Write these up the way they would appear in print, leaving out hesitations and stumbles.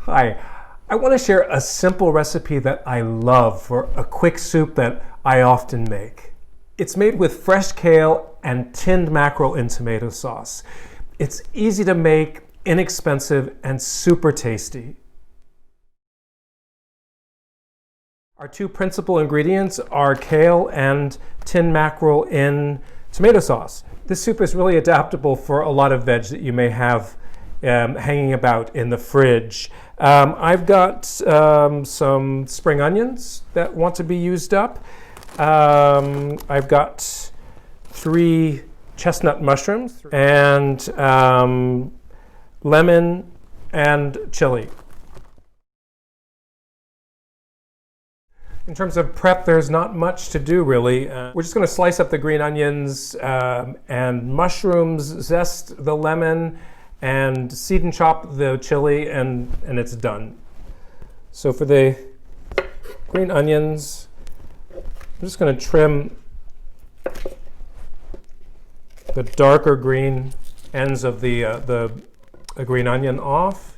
Hi, I want to share a simple recipe that I love for a quick soup that I often make. It's made with fresh kale and tinned mackerel in tomato sauce. It's easy to make, inexpensive, and super tasty. Our two principal ingredients are kale and tinned mackerel in tomato sauce. This soup is really adaptable for a lot of veg that you may have hanging about in the fridge. I've got some spring onions that want to be used up. I've got 3 chestnut mushrooms and lemon and chili. In terms of prep, there's not much to do really. We're just going to slice up the green onions and mushrooms, zest the lemon, and seed and chop the chili, and it's done. So for the green onions, I'm just going to trim the darker green ends of the green onion off.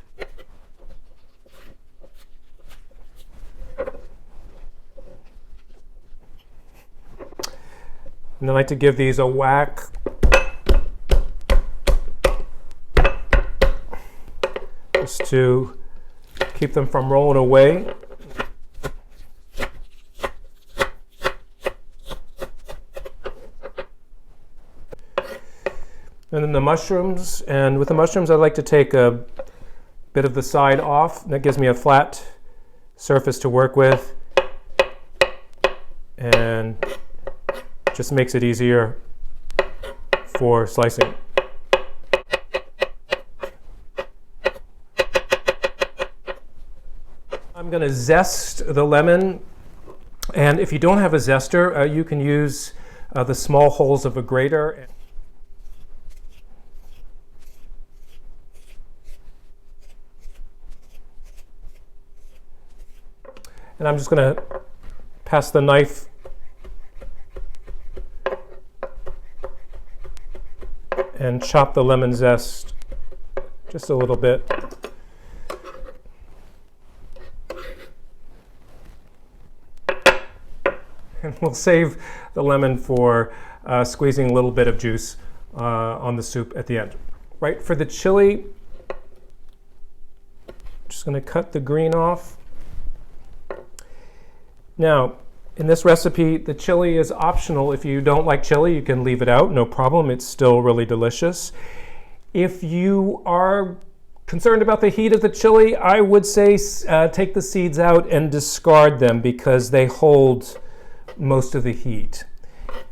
And I like to give these a whack. Just to keep them from rolling away. And then the mushrooms, and with the mushrooms I like to take a bit of the side off. That gives me a flat surface to work with and just makes it easier for slicing. I'm going to zest the lemon, and if you don't have a zester, you can use the small holes of a grater. And I'm just going to pass the knife and chop the lemon zest just a little bit. And we'll save the lemon for squeezing a little bit of juice on the soup at the end. Right, for the chili, just going to cut the green off. Now, in this recipe, the chili is optional. If you don't like chili, you can leave it out, no problem. It's still really delicious. If you are concerned about the heat of the chili, I would say take the seeds out and discard them because they hold most of the heat.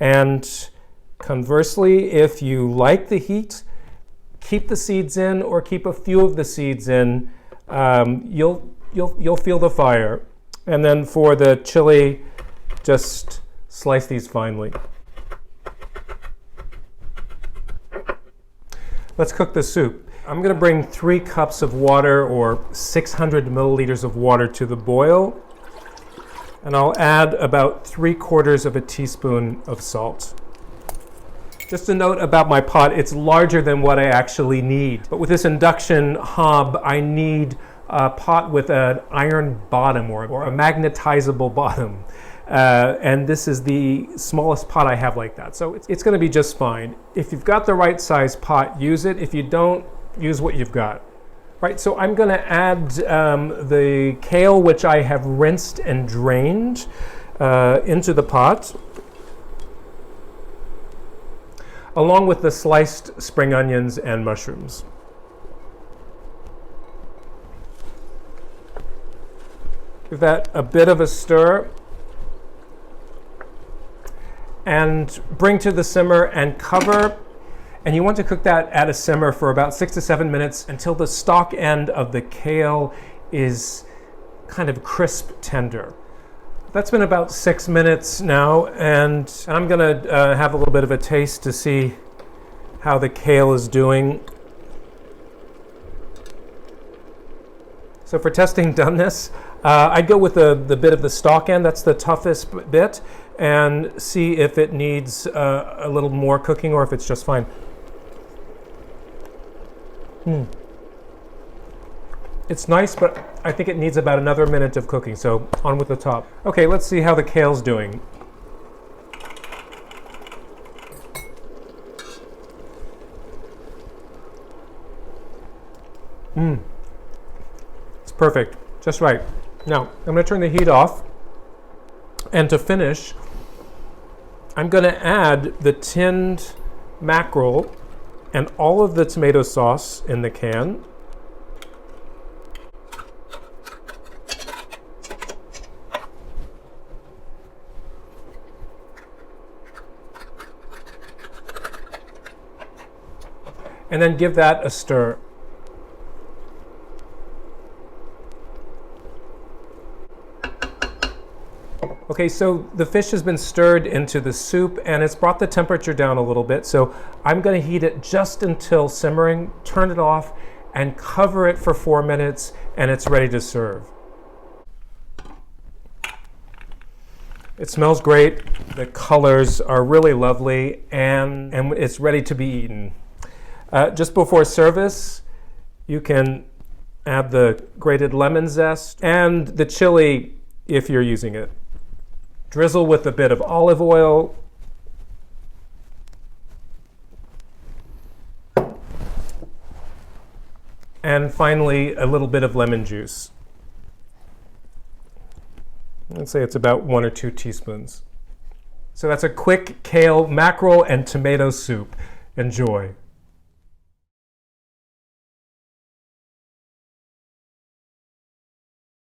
And conversely, if you like the heat, keep the seeds in or keep a few of the seeds in. You'll feel the fire. And then for the chili, just slice these finely. Let's cook the soup. I'm going to bring 3 cups of water or 600 milliliters of water to the boil. And I'll add about 3/4 of a teaspoon of salt. Just a note about my pot, it's larger than what I actually need. But with this induction hob, I need a pot with an iron bottom or a magnetizable bottom. And this is the smallest pot I have like that. So it's going to be just fine. If you've got the right size pot, use it. If you don't, use what you've got. Right, so I'm going to add the kale, which I have rinsed and drained, into the pot, along with the sliced spring onions and mushrooms. Give that a bit of a stir and bring to the simmer and cover. And you want to cook that at a simmer for about 6 to 7 minutes until the stalk end of the kale is kind of crisp tender. That's been about 6 minutes now, and I'm going to have a little bit of a taste to see how the kale is doing. So for testing doneness, I'd go with the bit of the stalk end, that's the toughest bit, and see if it needs a little more cooking or if it's just fine. It's nice, but I think it needs about another minute of cooking, so on with the top. Okay, let's see how the kale's doing. It's perfect, just right. Now, I'm going to turn the heat off, and to finish, I'm going to add the tinned mackerel and all of the tomato sauce in the can. And then give that a stir. Okay, so the fish has been stirred into the soup and it's brought the temperature down a little bit. So I'm going to heat it just until simmering, turn it off, and cover it for 4 minutes, and it's ready to serve. It smells great, the colors are really lovely, and it's ready to be eaten. Just before service, you can add the grated lemon zest and the chili if you're using it. Drizzle with a bit of olive oil. And finally, a little bit of lemon juice. Let's say it's about 1 or 2 teaspoons. So that's a quick kale, mackerel, and tomato soup. Enjoy.